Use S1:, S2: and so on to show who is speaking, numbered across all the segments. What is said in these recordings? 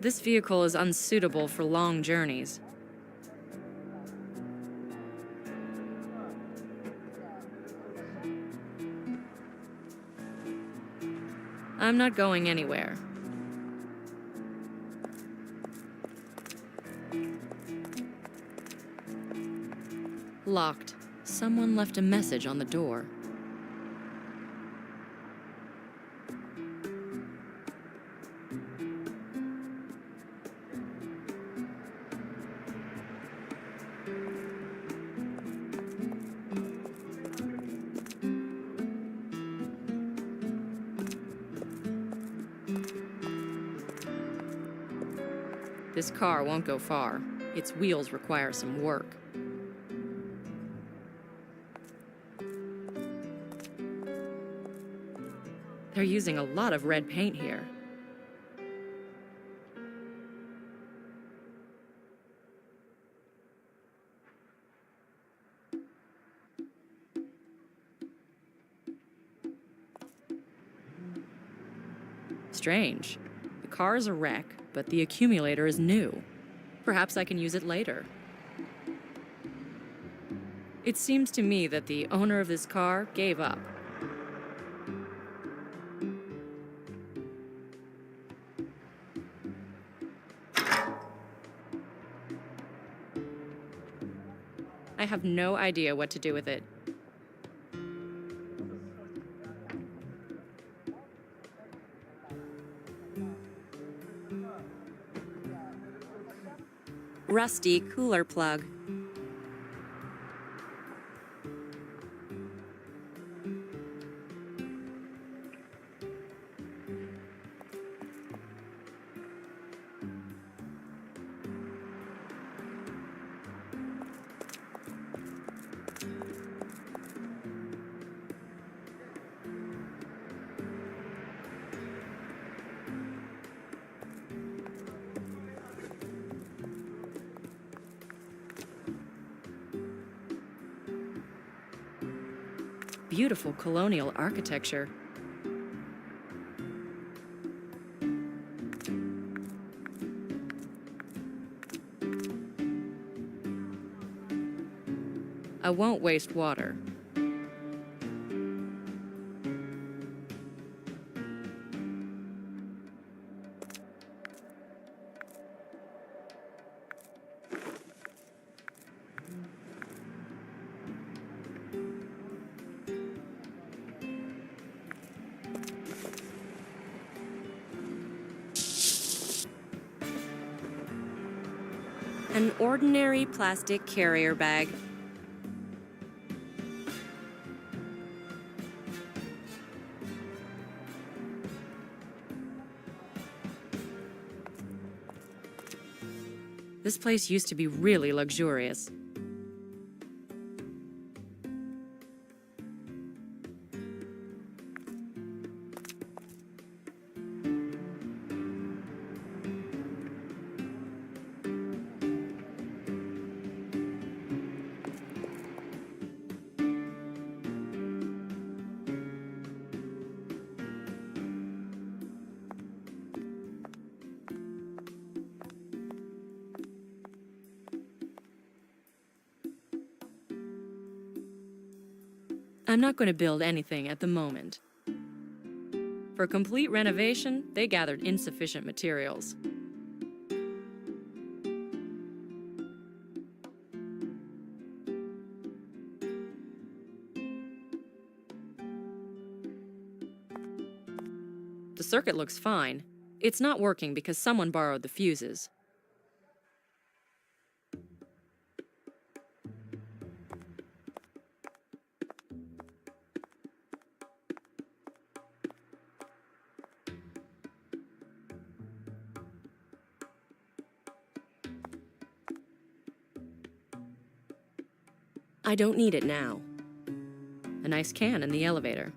S1: This vehicle is unsuitable for long journeys. I'm not going anywhere. Locked. Someone left a message on the door. This car won't go far. Its wheels require some work. They're using a lot of red paint here. Strange. The car is a wreck, but the accumulator is new. Perhaps I can use it later. It seems to me that the owner of this car gave up. I have no idea what to do with it. Rusty cooler plug. Beautiful colonial architecture. I won't waste water. An ordinary plastic carrier bag. This place used to be really luxurious. I'm not going to build anything at the moment. For complete renovation, they gathered insufficient materials. The circuit looks fine. It's not working because someone borrowed the fuses. I don't need it now. A nice can in the elevator.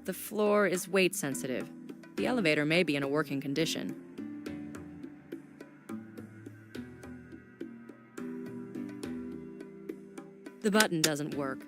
S1: The floor is weight sensitive. The elevator may be in a working condition. The button doesn't work.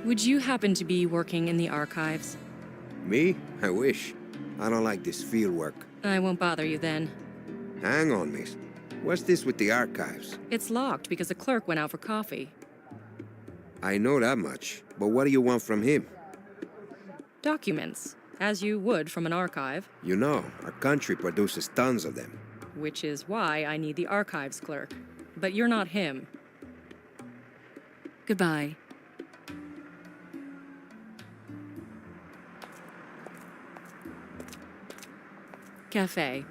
S1: Would you happen to be working in the archives?
S2: Me? I wish. I don't like this field work.
S1: I won't bother you then.
S2: Hang on, miss. What's this with the archives?
S1: It's locked because a clerk went out for coffee.
S2: I know that much, but what do you want from him?
S1: Documents, as you would from an archive.
S2: You know, our country produces tons of them.
S1: Which is why I need the archives clerk. But you're not him. Goodbye. Cafe.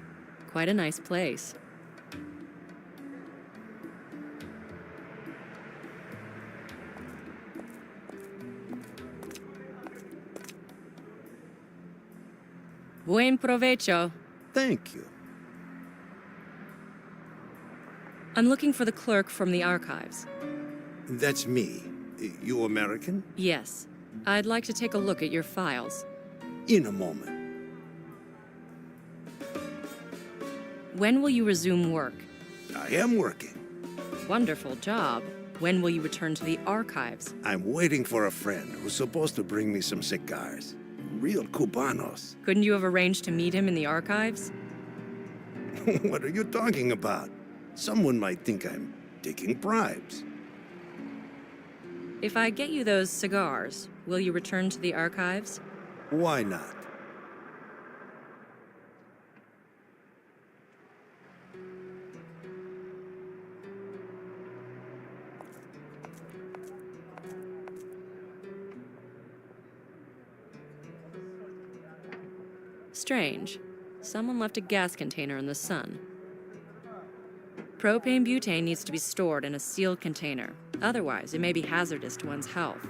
S1: Quite a nice place. Buen provecho.
S3: Thank you.
S1: I'm looking for the clerk from the archives.
S3: That's me. You American?
S1: Yes. I'd like to take a look at your files.
S3: In a moment.
S1: When will you resume work?
S3: I am working.
S1: Wonderful job. When will you return to the archives?
S3: I'm waiting for a friend who's supposed to bring me some cigars. Real Cubanos.
S1: Couldn't you have arranged to meet him in the archives?
S3: What are you talking about? Someone might think I'm taking bribes.
S1: If I get you those cigars, will you return to the archives?
S3: Why not?
S1: Strange. Someone left a gas container in the sun. Propane butane needs to be stored in a sealed container. Otherwise, it may be hazardous to one's health.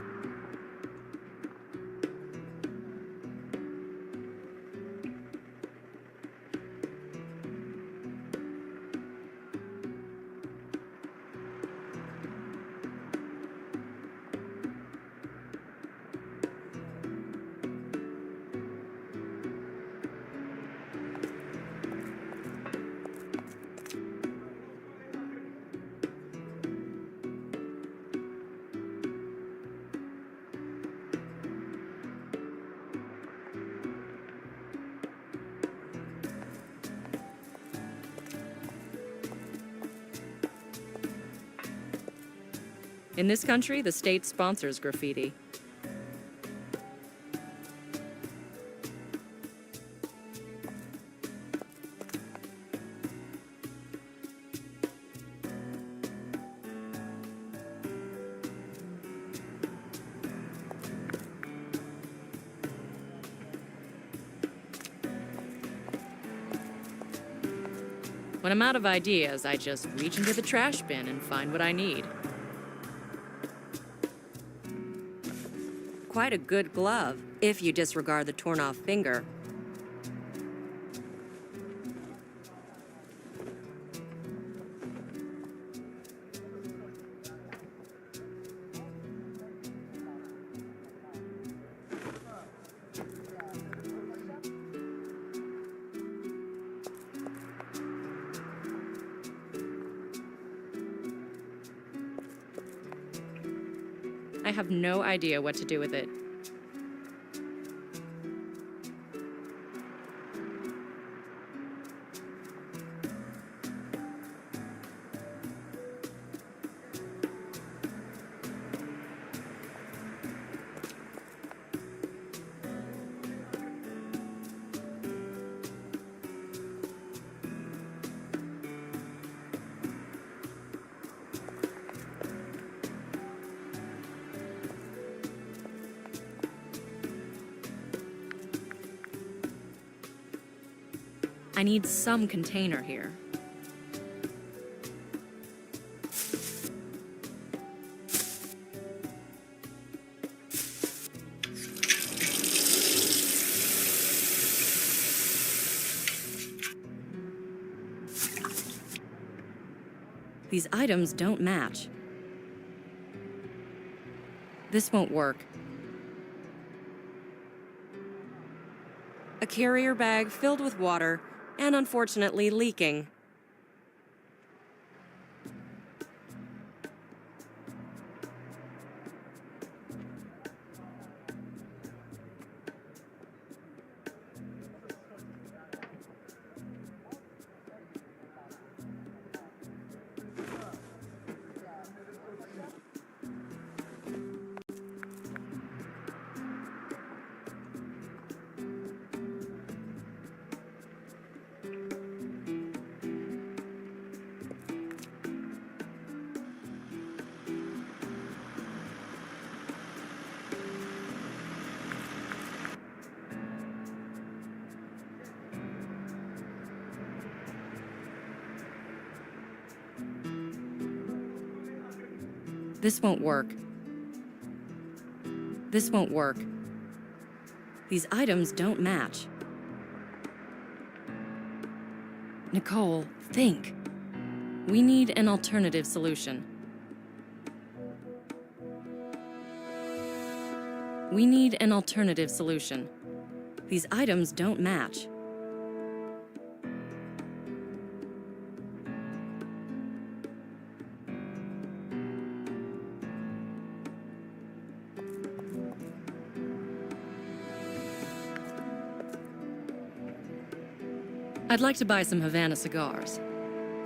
S1: In this country, the state sponsors graffiti. When I'm out of ideas, I just reach into the trash bin and find what I need. Quite a good glove, if you disregard the torn-off finger. I have no idea what to do with it. I need some container here. These items don't match. This won't work. A carrier bag filled with water and unfortunately leaking. This won't work. This won't work. These items don't match. Nicole, think. We need an alternative solution. We need an alternative solution. These items don't match. I'd like to buy some Havana cigars.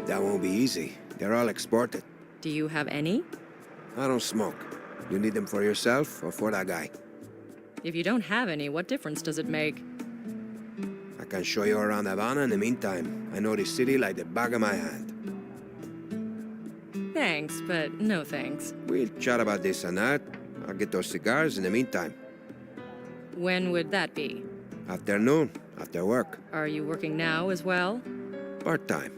S2: That won't be easy. They're all exported.
S1: Do you have any?
S2: I don't smoke. You need them for yourself or for that guy?
S1: If you don't have any, what difference does it make?
S2: I can show you around Havana in the meantime. I know the city like the back of my hand.
S1: Thanks, but no thanks.
S2: We'll chat about this and that. I'll get those cigars in the meantime.
S1: When would that be?
S2: Afternoon, after work.
S1: Are you working now as well?
S2: Part-time.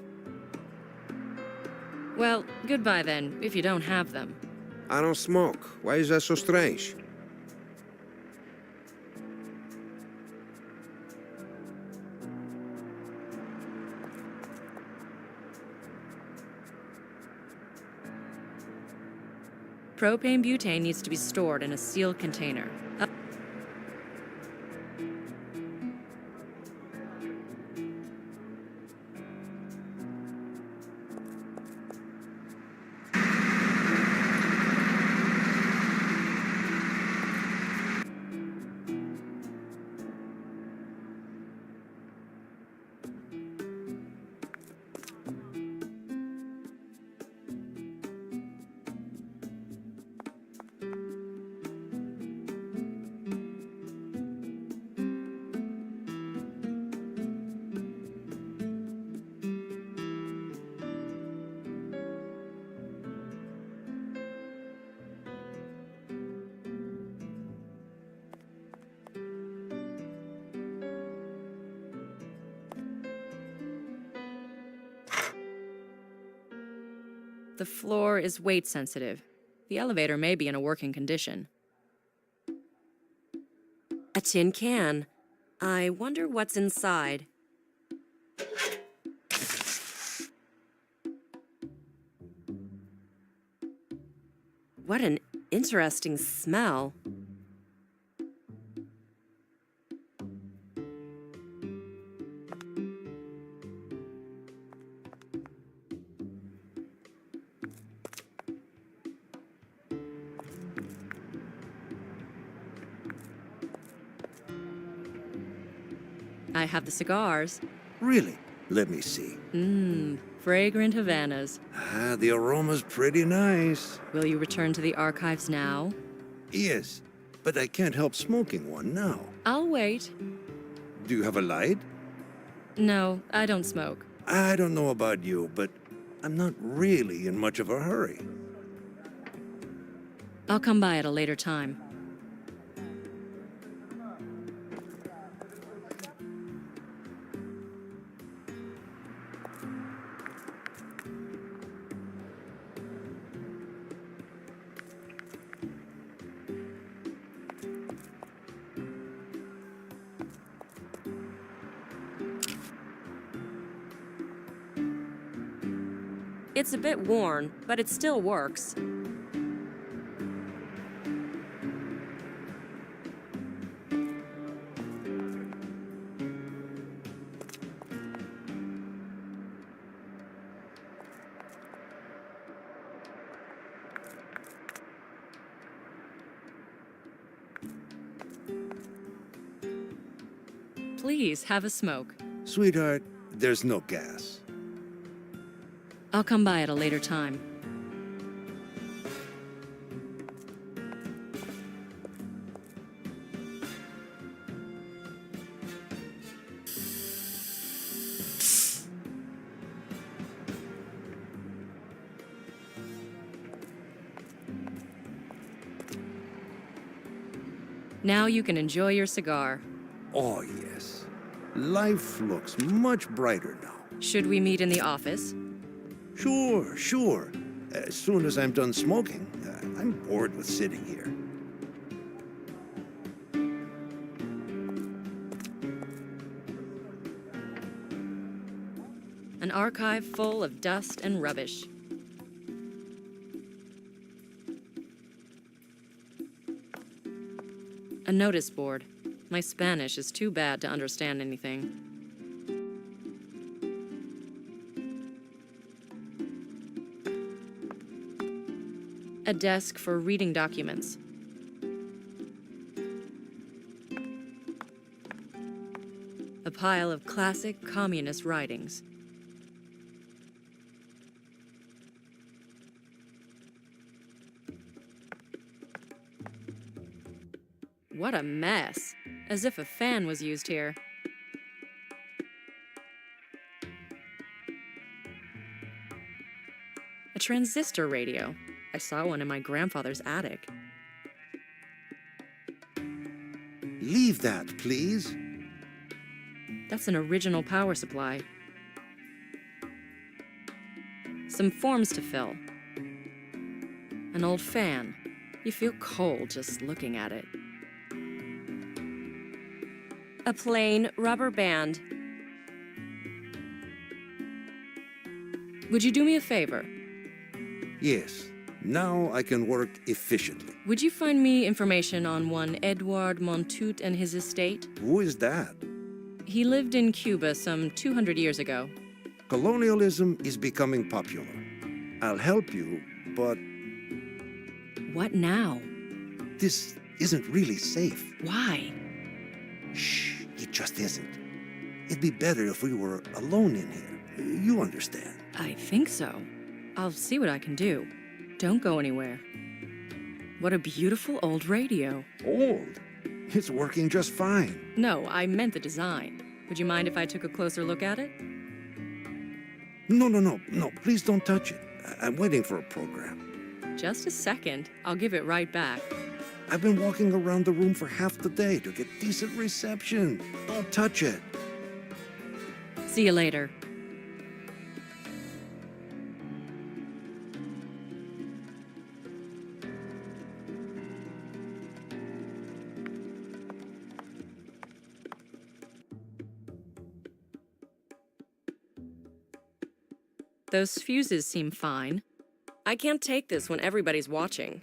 S1: Well, goodbye then, if you don't have them.
S2: I don't smoke. Why is that so strange?
S1: Propane butane needs to be stored in a sealed container. The floor is weight sensitive. The elevator may be in a working condition. A tin can. I wonder what's inside. What an interesting smell. I have the cigars.
S3: Really? Let me see.
S1: Fragrant Havanas.
S3: Ah, the aroma's pretty nice.
S1: Will you return to the archives now?
S3: Yes, but I can't help smoking one now.
S1: I'll wait.
S3: Do you have a light?
S1: No, I don't smoke.
S3: I don't know about you, but I'm not really in much of a hurry.
S1: I'll come by at a later time. It's a bit worn, but it still works. Please, have a smoke.
S3: Sweetheart, there's no gas.
S1: I'll come by at a later time. Now you can enjoy your cigar.
S3: Oh, yes. Life looks much brighter now.
S1: Should we meet in the office?
S3: Sure. As soon as I'm done smoking, I'm bored with sitting here.
S1: An archive full of dust and rubbish. A notice board. My Spanish is too bad to understand anything. A desk for reading documents. A pile of classic communist writings. What a mess. As if a fan was used here. A transistor radio. I saw one in my grandfather's attic.
S3: Leave that, please.
S1: That's an original power supply. Some forms to fill. An old fan. You feel cold just looking at it. A plain rubber band. Would you do me a favor?
S3: Yes. Now I can work efficiently.
S1: Would you find me information on one Edouard Montout and his estate?
S3: Who is that?
S1: He lived in Cuba some 200 years ago.
S3: Colonialism is becoming popular. I'll help you, but
S1: What now?
S3: this isn't really safe.
S1: Why?
S3: Shh, it just isn't. It'd be better if we were alone in here. You understand.
S1: I think so. I'll see what I can do. Don't go anywhere. What a beautiful old radio.
S3: Old? It's working just fine.
S1: No, I meant the design. Would you mind if I took a closer look at it?
S3: No, please don't touch it. I'm waiting for a program.
S1: Just a second. I'll give it right back.
S3: I've been walking around the room for half the day to get decent reception. Don't touch it.
S1: See you later. Those fuses seem fine. I can't take this when everybody's watching.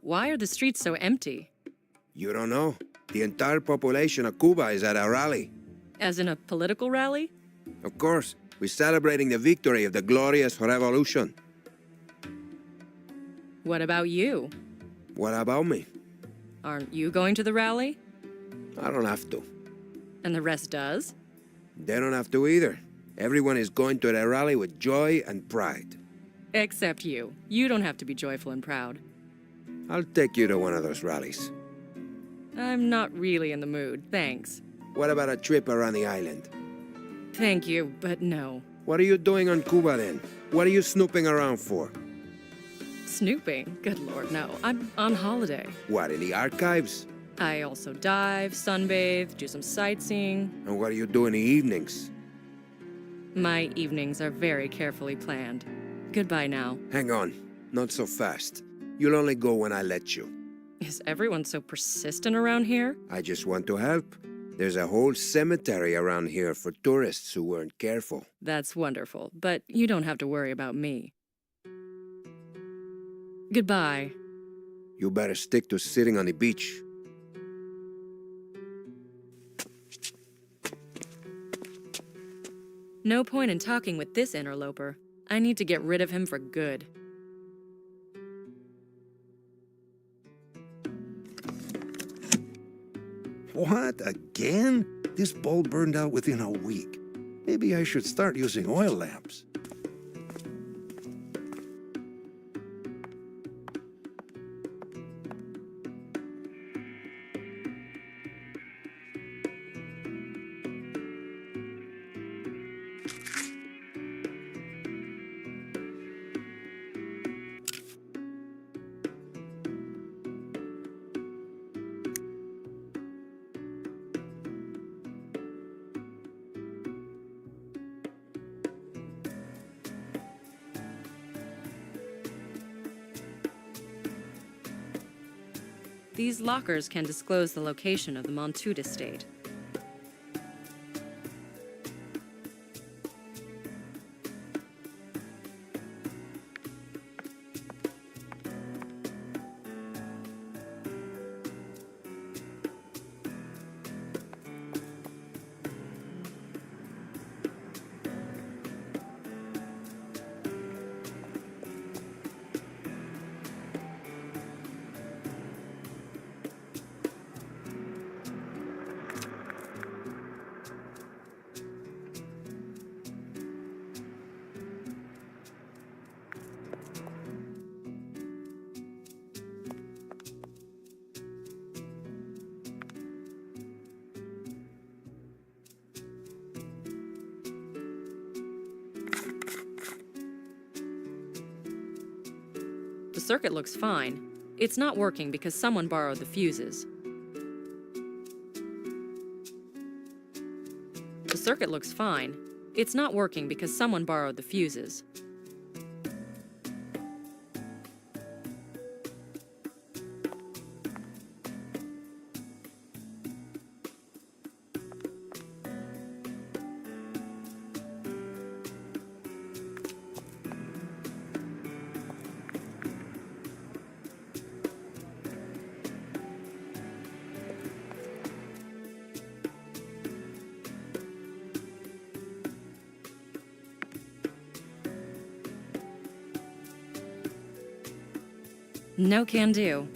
S1: Why are the streets so empty?
S2: You don't know? The entire population of Cuba is at a rally.
S1: As in a political rally?
S2: Of course, we're celebrating the victory of the glorious revolution.
S1: What about you?
S2: What about me?
S1: Aren't you going to the rally?
S2: I don't have to.
S1: And the rest does?
S2: They don't have to either. Everyone is going to the rally with joy and pride.
S1: Except you. You don't have to be joyful and proud.
S2: I'll take you to one of those rallies.
S1: I'm not really in the mood, thanks.
S2: What about a trip around the island?
S1: Thank you, but no.
S2: What are you doing on Cuba then? What are you snooping around for?
S1: Snooping? Good lord, no. I'm on holiday.
S2: What, in the archives?
S1: I also dive, sunbathe, do some sightseeing.
S2: And what do you do in the evenings?
S1: My evenings are very carefully planned. Goodbye now.
S2: Hang on, not so fast. You'll only go when I let you.
S1: Is everyone so persistent around here?
S2: I just want to help. There's a whole cemetery around here for tourists who weren't careful.
S1: That's wonderful, but you don't have to worry about me. Goodbye.
S2: You better stick to sitting on the beach.
S1: No point in talking with this interloper. I need to get rid of him for good.
S3: What? Again? This bulb burned out within a week. Maybe I should start using oil lamps.
S1: These lockers can disclose the location of the Montude estate. The circuit looks fine. It's not working because someone borrowed the fuses. The circuit looks fine. It's not working because someone borrowed the fuses. No can do.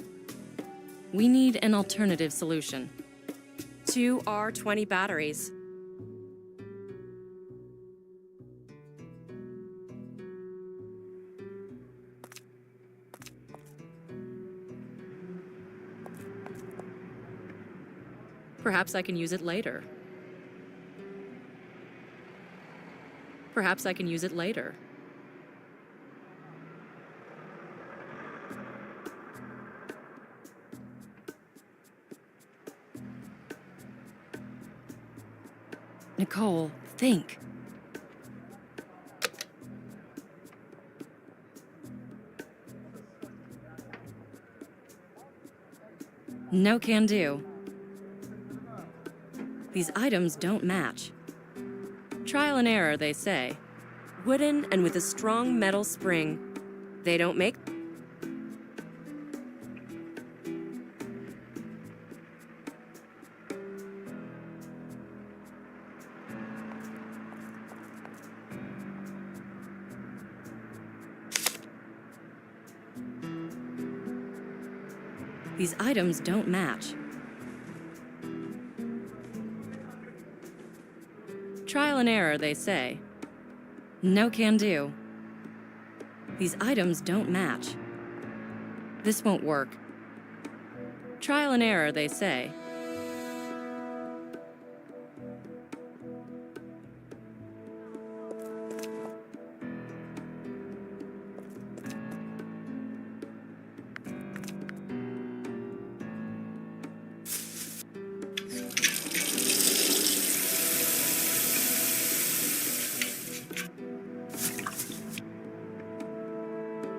S1: We need an alternative solution.
S4: 2 R20 batteries.
S1: Perhaps I can use it later. Perhaps I can use it later. Nicole, think. No can do. These items don't match. Trial and error, they say.
S4: Wooden and with a strong metal spring. They don't make...
S1: These items don't match. Trial and error, they say. No can do. These items don't match. This won't work. Trial and error, they say.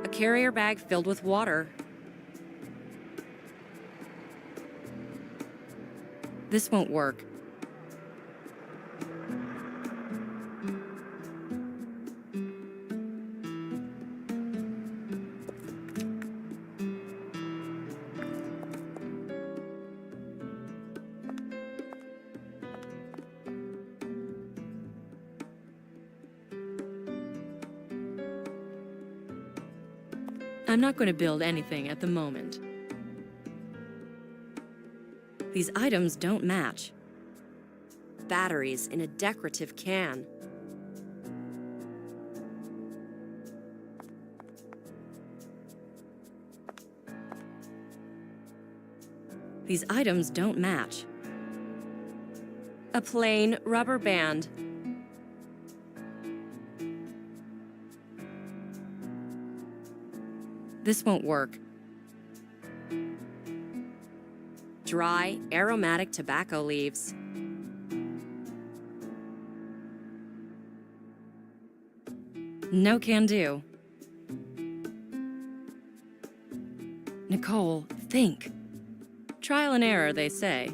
S1: A carrier bag filled with water. This won't work. I'm not going to build anything at the moment. These items don't match.
S4: Batteries in a decorative can.
S1: These items don't match.
S4: A plain rubber band.
S1: This won't work.
S4: Dry, aromatic tobacco leaves.
S1: No can do. Nicole, think. Trial and error, they say.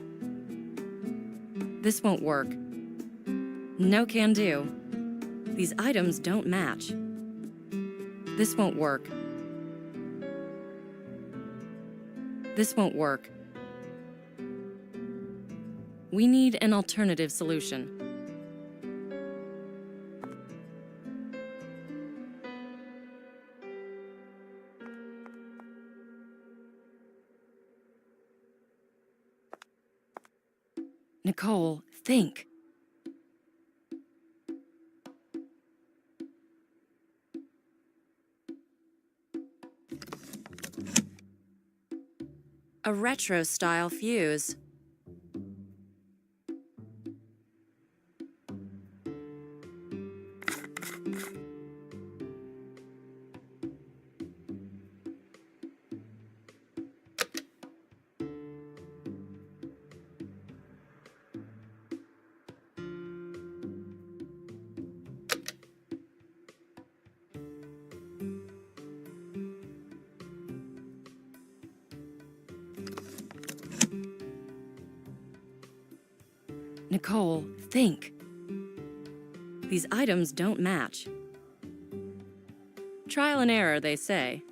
S1: This won't work. No can do. These items don't match. This won't work. This won't work. We need an alternative solution. Nicole, think.
S4: A retro-style fuse.
S1: Nicole, think. These items don't match. Trial and error, they say.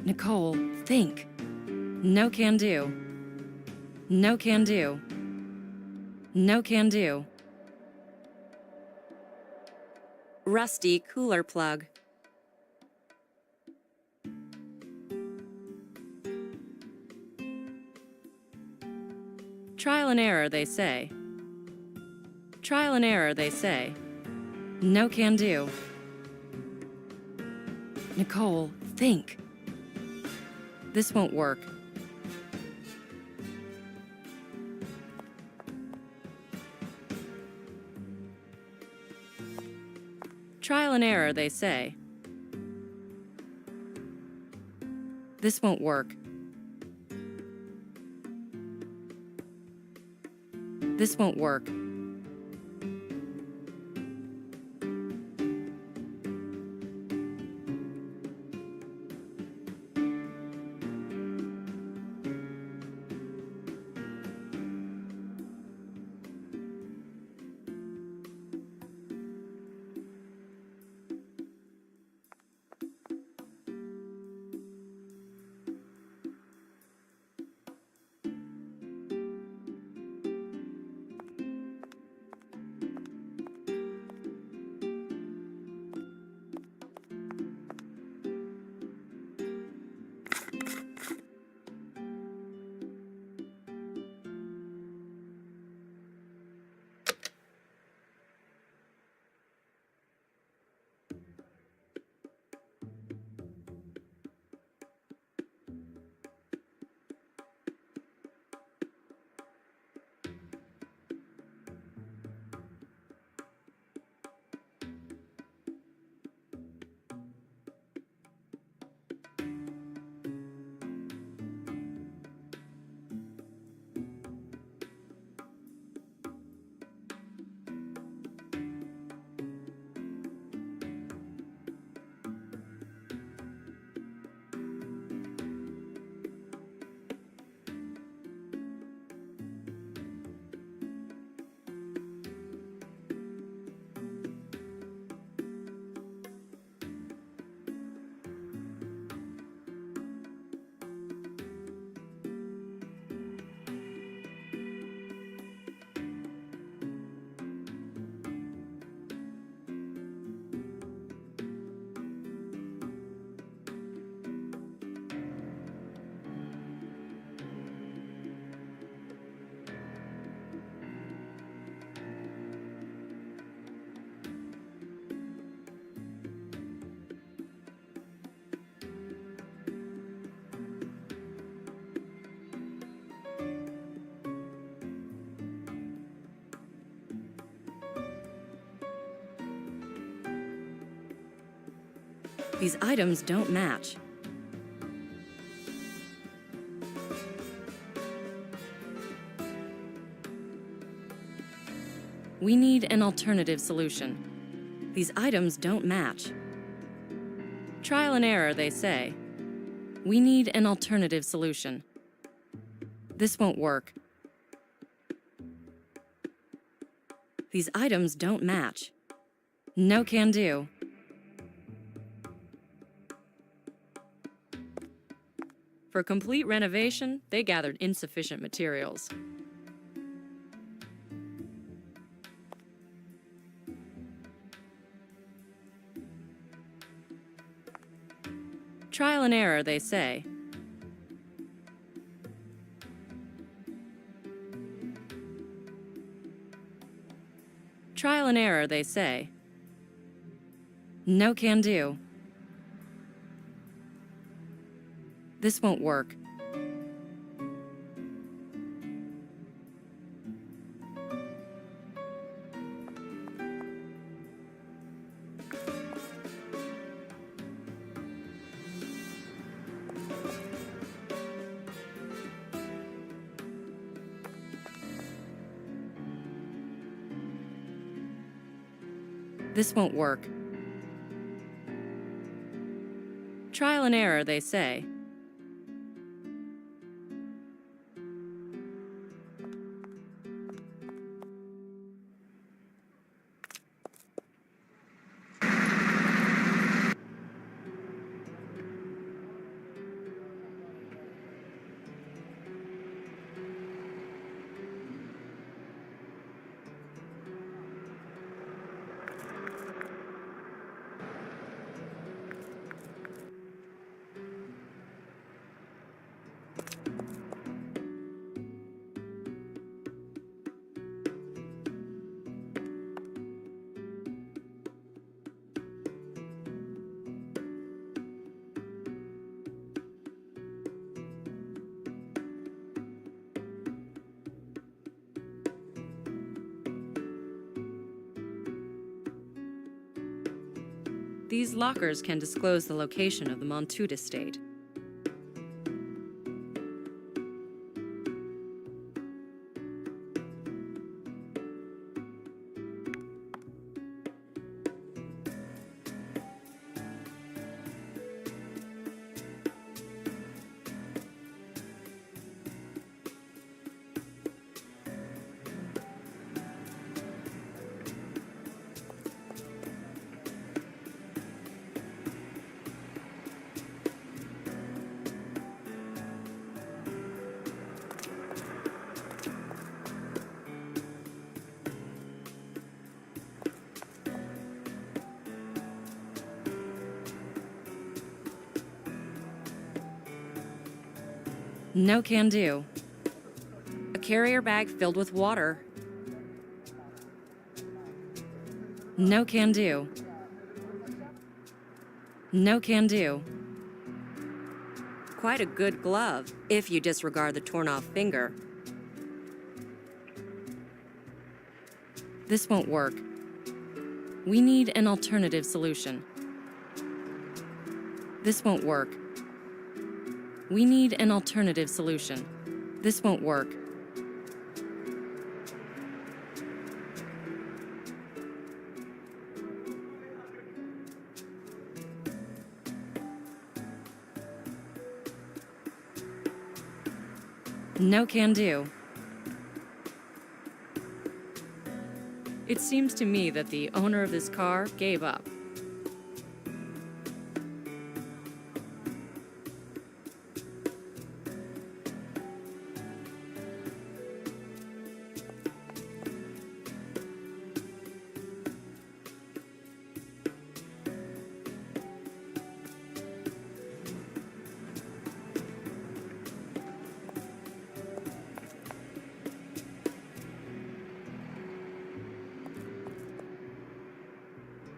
S1: Nicole, think. No can do. No can do. No can do.
S4: Rusty cooler plug.
S1: Trial and error, they say. Trial and error, they say. No can do. Nicole, think. This won't work. Trial and error, they say. This won't work. This won't work. These items don't match. We need an alternative solution. These items don't match. Trial and error, they say. We need an alternative solution. This won't work. These items don't match. No can do. For complete renovation, they gathered insufficient materials. Trial and error, they say. Trial and error, they say. No can do. This won't work. This won't work. Trial and error, they say. These lockers can disclose the location of the Montoute estate. No can do.
S4: A carrier bag filled with water.
S1: No can do. No can do.
S4: Quite a good glove, if you disregard the torn-off finger.
S1: This won't work. We need an alternative solution. This won't work. We need an alternative solution. This won't work. No can do. It seems to me that the owner of this car gave up.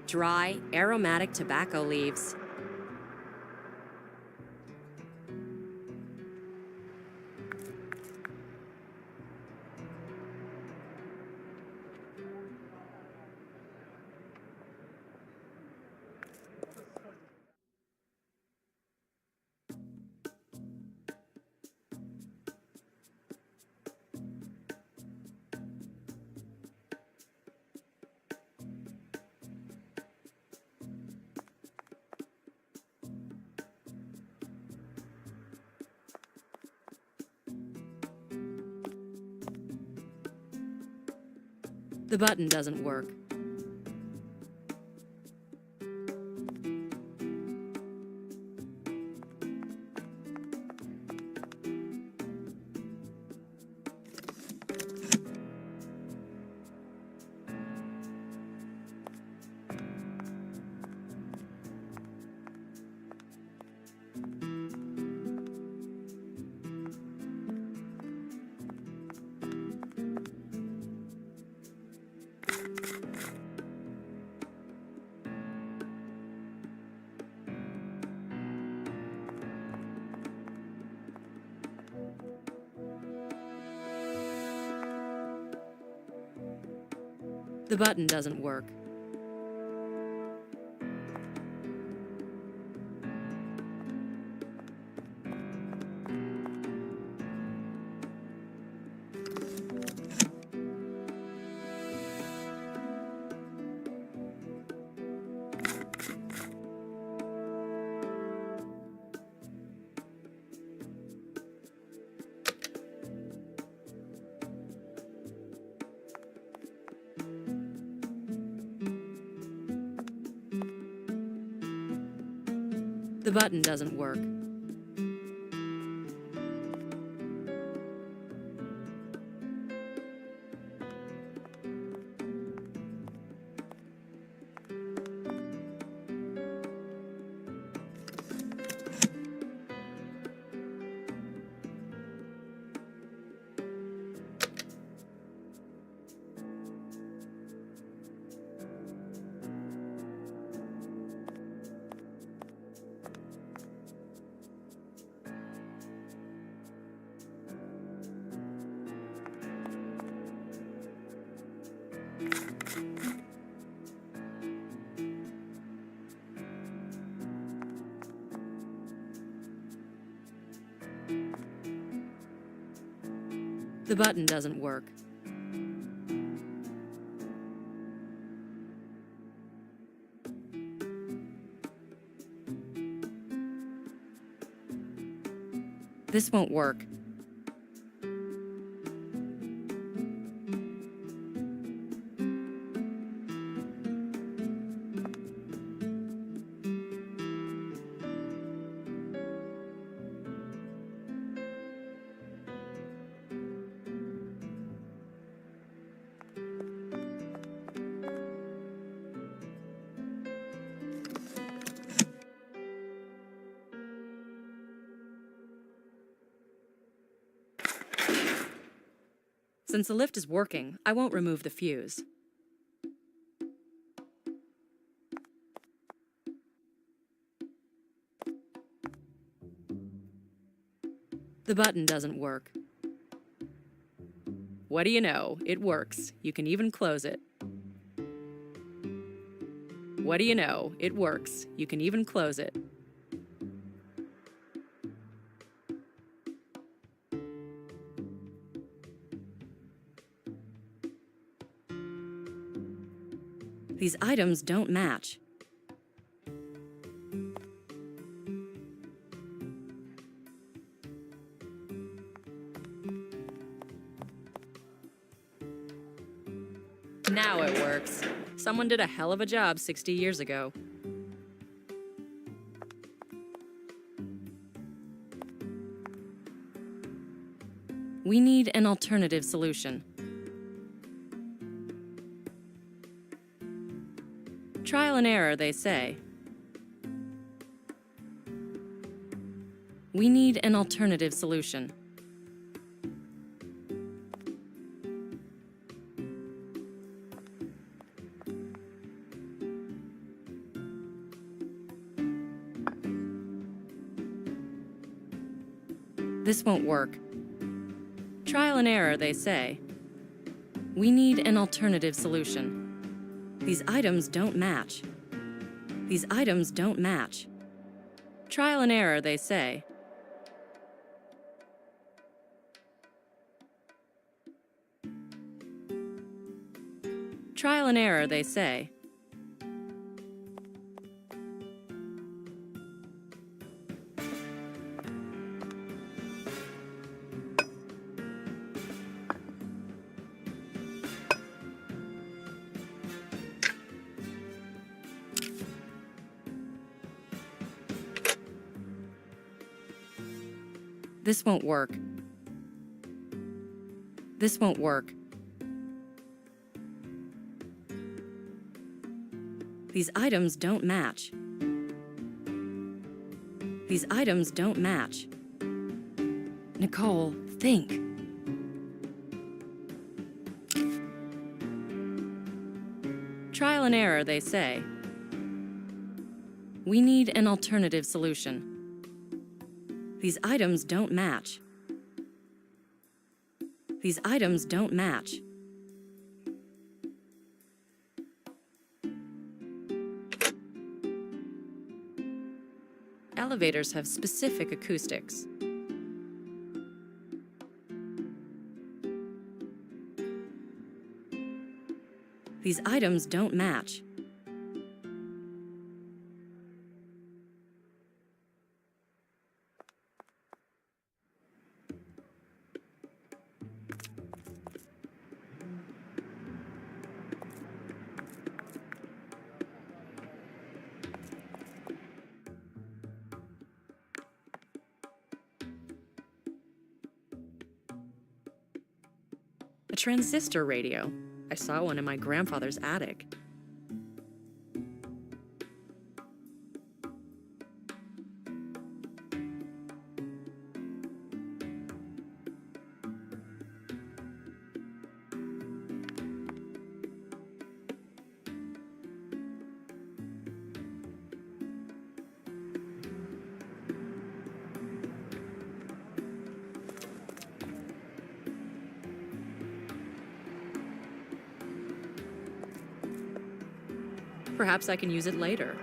S4: Dry, aromatic tobacco leaves.
S1: The button doesn't work. The button doesn't work. The button doesn't work. The button doesn't work. This won't work. Since the lift is working, I won't remove the fuse. The button doesn't work. What do you know? It works. You can even close it. What do you know? It works. You can even close it. These items don't match. Now it works. Someone did a hell of a job 60 years ago. We need an alternative solution. Trial and error, they say. We need an alternative solution. This won't work. Trial and error, they say. We need an alternative solution. These items don't match. These items don't match. Trial and error, they say. Trial and error, they say. This won't work. This won't work. These items don't match. These items don't match. Nicole, think. Trial and error, they say. We need an alternative solution. These items don't match. These items don't match. Elevators have specific acoustics. These items don't match. A transistor radio. I saw one in my grandfather's attic. Perhaps I can use it later.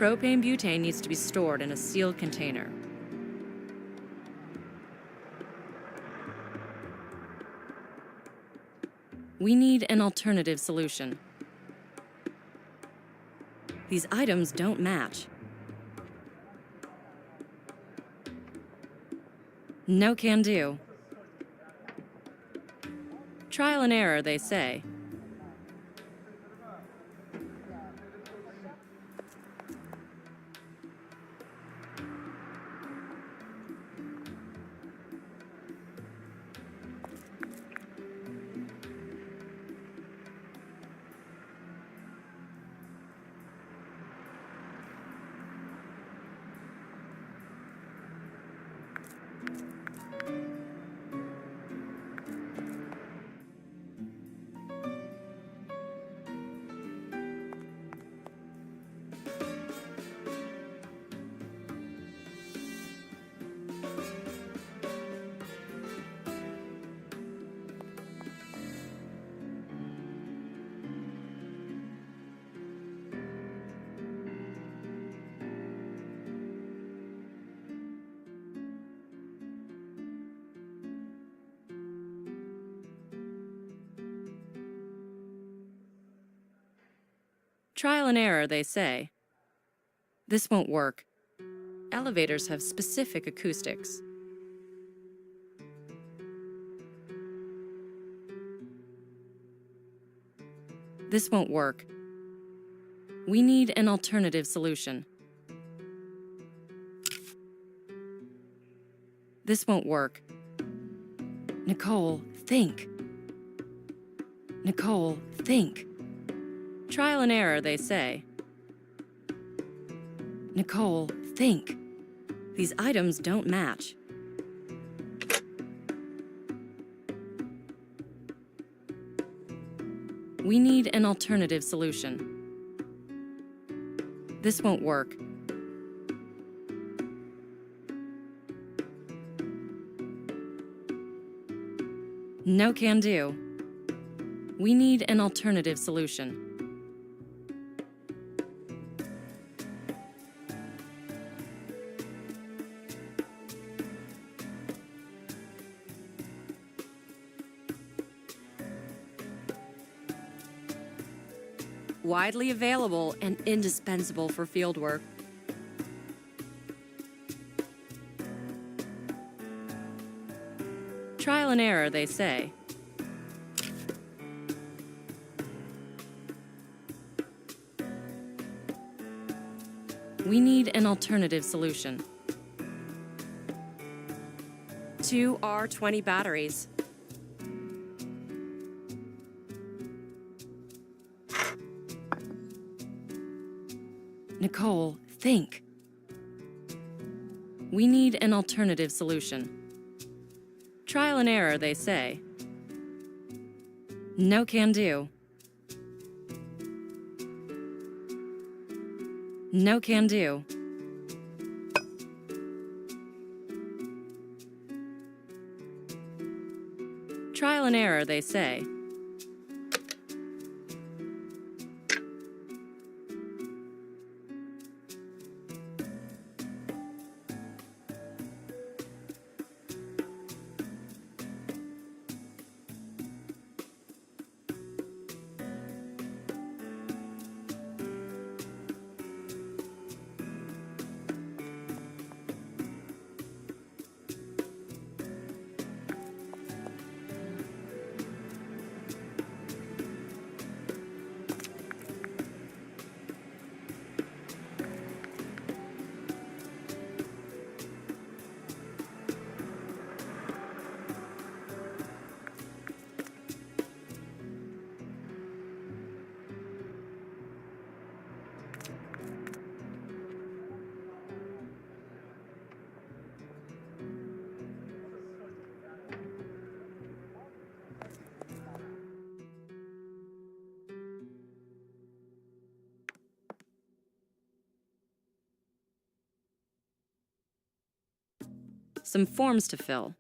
S1: Propane butane needs to be stored in a sealed container. We need an alternative solution. These items don't match. No can do. Trial and error, they say. Trial and error, they say. This won't work. Elevators have specific acoustics. This won't work. We need an alternative solution. This won't work. Nicole, think. Nicole, think. Trial and error, they say. Nicole, think. These items don't match. We need an alternative solution. This won't work. No can do. We need an alternative solution.
S4: Widely available and indispensable for fieldwork.
S1: Trial and error, they say. We need an alternative solution.
S4: 2 R20 batteries.
S1: Nicole, think. We need an alternative solution. Trial and error, they say. No can do. No can do. Trial and error, they say. Some forms to fill.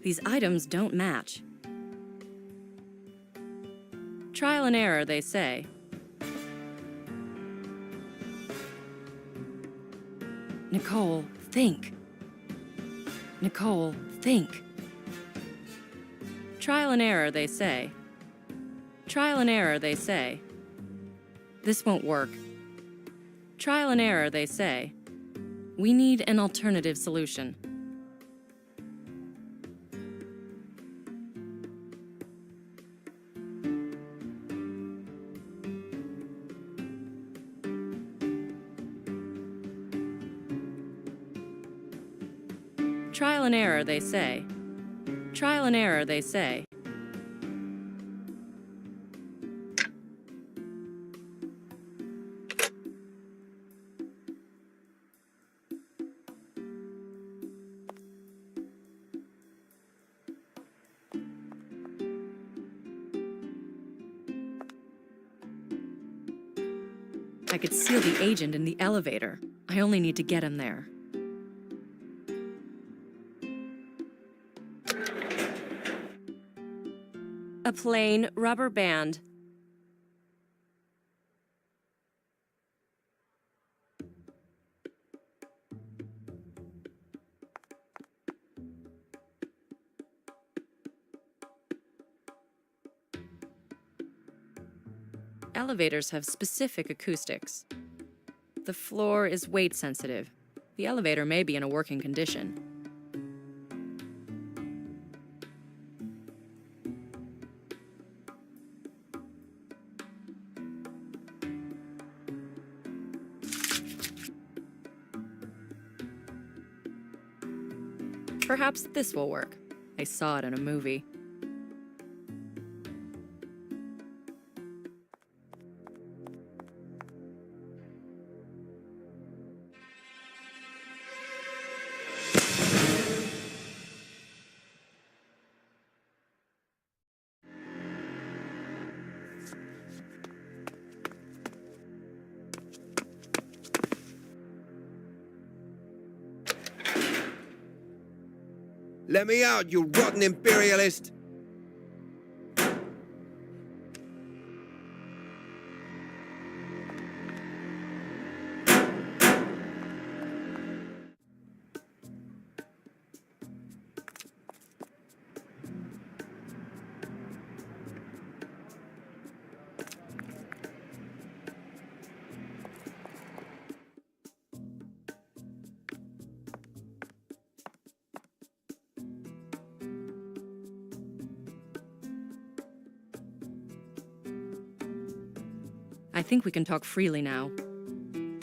S1: These items don't match. Trial and error, they say. Nicole, think. Nicole, think. Trial and error, they say. Trial and error, they say. This won't work. Trial and error, they say. We need an alternative solution. Trial and error, they say. Trial and error, they say. I could seal the agent in the elevator. I only need to get him there.
S4: A plain rubber band.
S1: Elevators have specific acoustics. The floor is weight sensitive. The elevator may be in a working condition. Perhaps this will work. I saw it in a movie.
S2: Let me out, you rotten imperialist!
S1: I think we can talk freely now.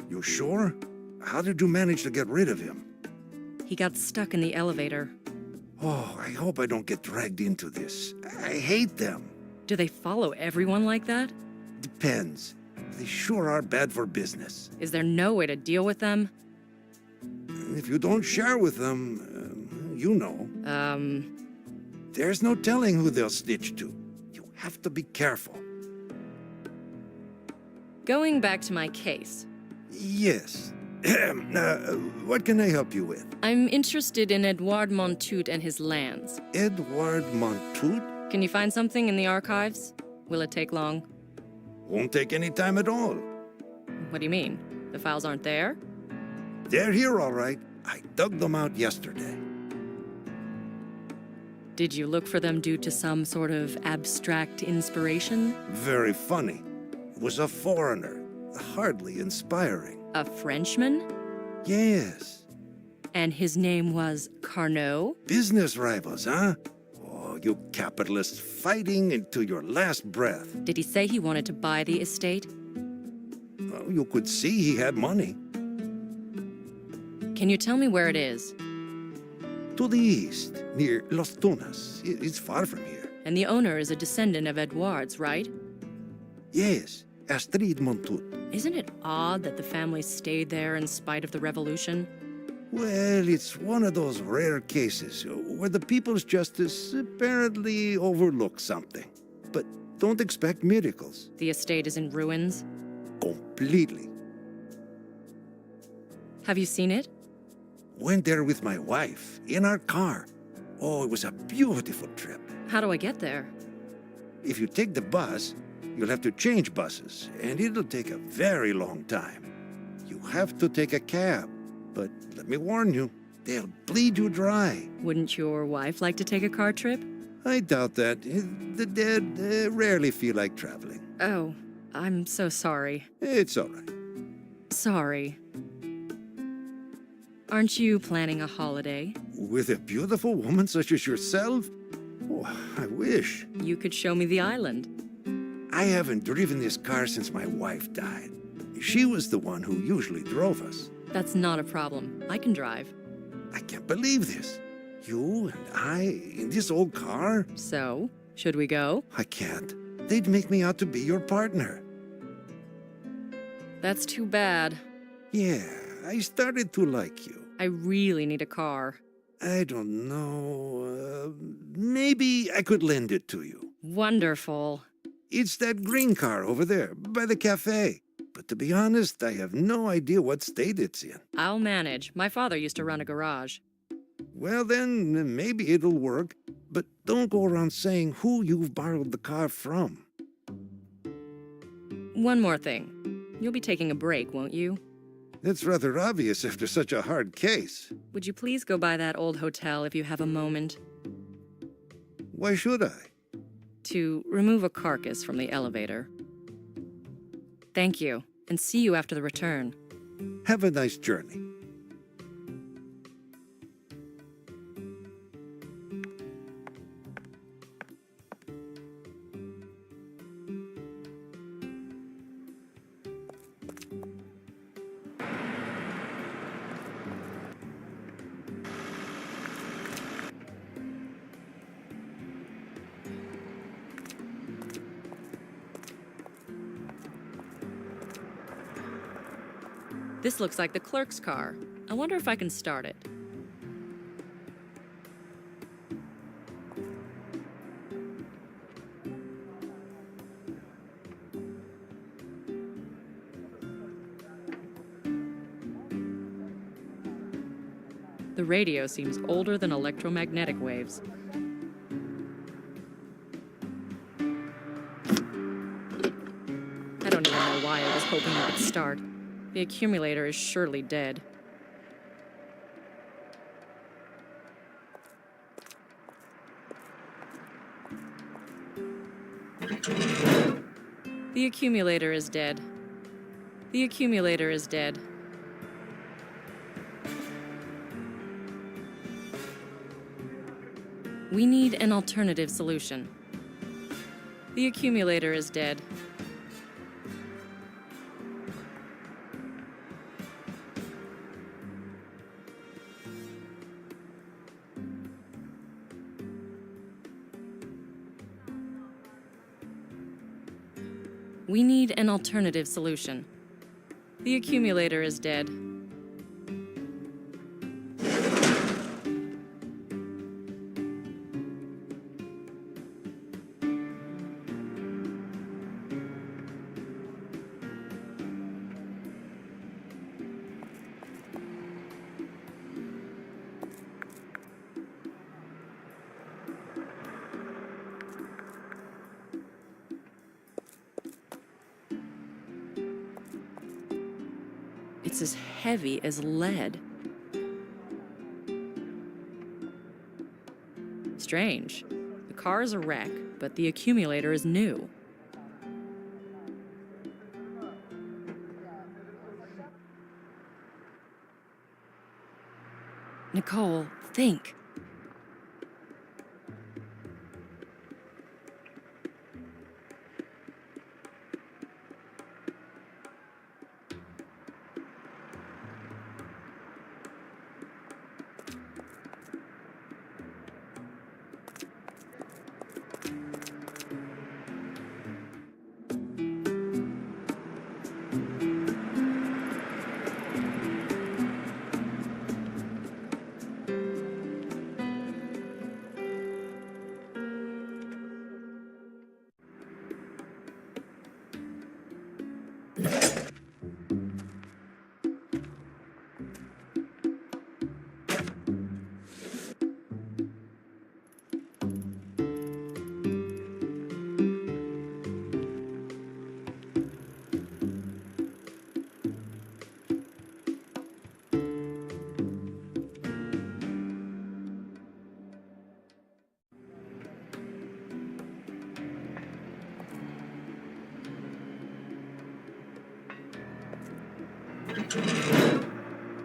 S3: You sure? How did you manage to get rid of him?
S1: He got stuck in the elevator.
S3: Oh, I hope I don't get dragged into this. I hate them.
S1: Do they follow everyone like that?
S3: Depends. They sure are bad for business.
S1: Is there no way to deal with them?
S3: If you don't share with them, you know. There's no telling who they'll stitch to. You have to be careful.
S1: Going back to my case.
S3: Yes. What can I help you with?
S1: I'm interested in Edouard Montout and his lands.
S3: Edouard Montout?
S1: Can you find something in the archives? Will it take long?
S3: Won't take any time at all.
S1: What do you mean? The files aren't there?
S3: They're here all right. I dug them out yesterday.
S1: Did you look for them due to some sort of abstract inspiration?
S3: Very funny. It was a foreigner. Hardly inspiring.
S1: A Frenchman?
S3: Yes.
S1: And his name was Carnot?
S3: Business rivals, huh? Oh, you capitalists fighting into your last breath.
S1: Did he say he wanted to buy the estate?
S3: Well, you could see he had money.
S1: Can you tell me where it is?
S3: To the east, near Los Tunas. It's far from here.
S1: And the owner is a descendant of Edouard's, right?
S3: Yes, Astrid Montout.
S1: Isn't it odd that the family stayed there in spite of the revolution?
S3: Well, it's one of those rare cases where the People's Justice apparently overlooks something. But don't expect miracles.
S1: The estate is in ruins.
S3: Completely.
S1: Have you seen it?
S3: Went there with my wife, in our car. Oh, it was a beautiful trip.
S1: How do I get there?
S3: If you take the bus, you'll have to change buses, and it'll take a very long time. You have to take a cab, but let me warn you, they'll bleed you dry.
S1: Wouldn't your wife like to take a car trip?
S3: I doubt that. The dead rarely feel like traveling.
S1: Oh, I'm so sorry.
S3: It's all right.
S1: Sorry. Aren't you planning a holiday?
S3: With a beautiful woman such as yourself? Oh, I wish.
S1: You could show me the island.
S3: I haven't driven this car since my wife died. She was the one who usually drove us.
S1: That's not a problem. I can drive.
S3: I can't believe this. You and I in this old car?
S1: So, should we go?
S3: I can't. They'd make me out to be your partner.
S1: That's too bad.
S3: Yeah, I started to like you.
S1: I really need a car.
S3: I don't know. Maybe I could lend it to you.
S1: Wonderful.
S3: It's that green car over there, by the cafe. But to be honest, I have no idea what state it's in.
S1: I'll manage. My father used to run a garage.
S3: Well then, maybe it'll work. But don't go around saying who you've borrowed the car from.
S1: One more thing. You'll be taking a break, won't you?
S3: That's rather obvious after such a hard case.
S1: Would you please go by that old hotel if you have a moment?
S3: Why should I?
S1: To remove a carcass from the elevator. Thank you, and see you after the return.
S3: Have a nice journey.
S1: This looks like the clerk's car. I wonder if I can start it. The radio seems older than electromagnetic waves. I don't even know why I was hoping it would start. The accumulator is surely dead. The accumulator is dead. The accumulator is dead. We need an alternative solution. The accumulator is dead. We need an alternative solution. The accumulator is dead. It's as heavy as lead. Strange. The car is a wreck, but the accumulator is new. Nicole, think.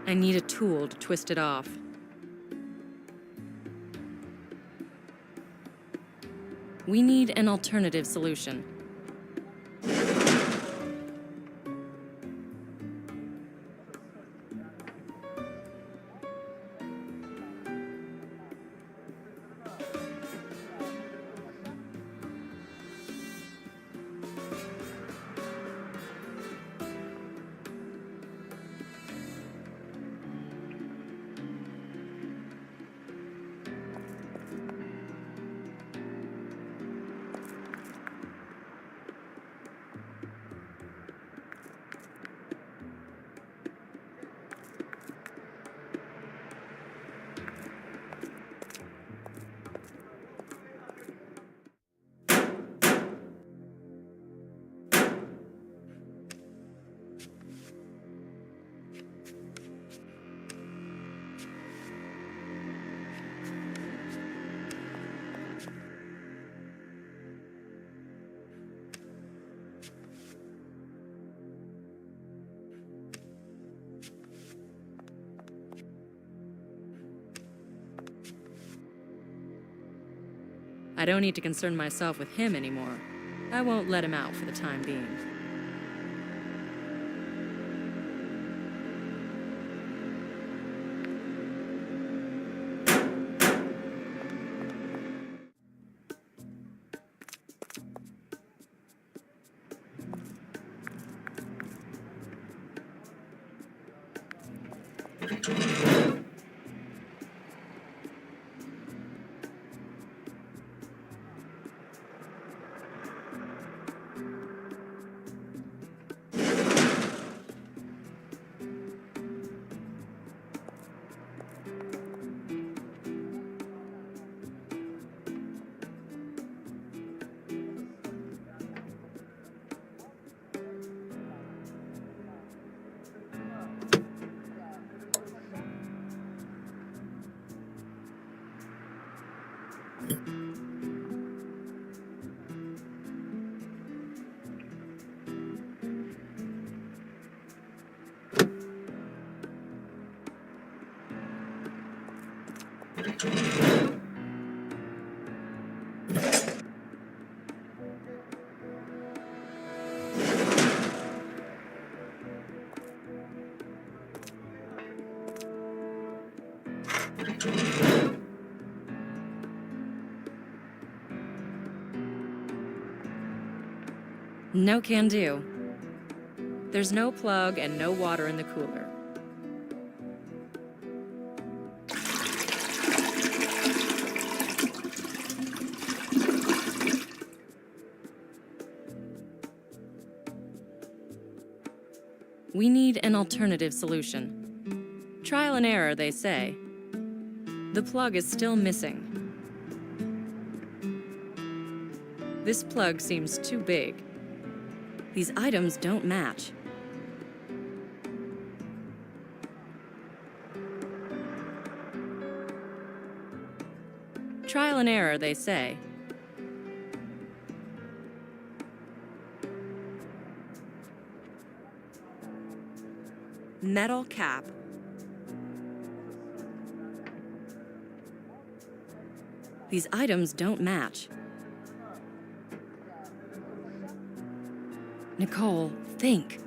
S1: I need a tool to twist it off. We need an alternative solution. I don't need to concern myself with him anymore. I won't let him out for the time being. No can do. There's no plug and no water in the cooler. We need an alternative solution. Trial and error, they say. The plug is still missing. This plug seems too big. These items don't match. Trial and error, they say.
S4: Metal cap.
S1: These items don't match. Nicole, think.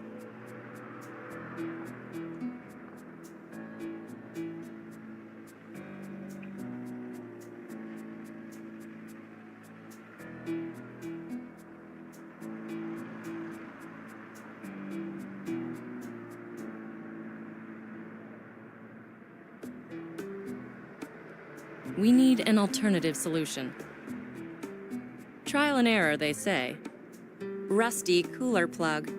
S1: We need an alternative solution. Trial and error, they say.
S4: Rusty cooler plug.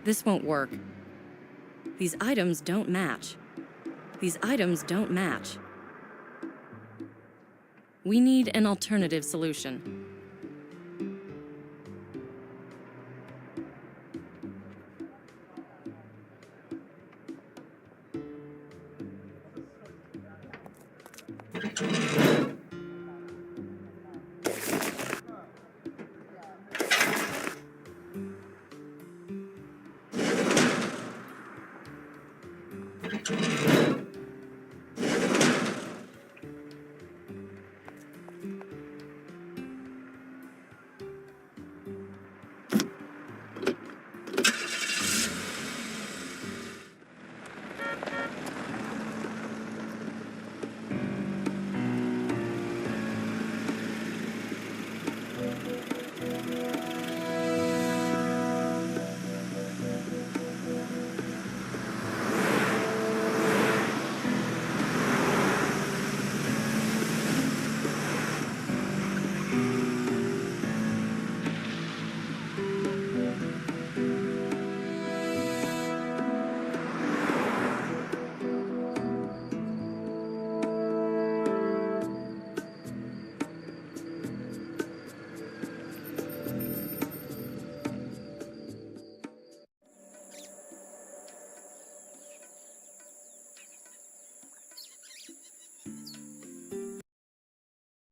S1: This won't work. These items don't match. These items don't match. We need an alternative solution.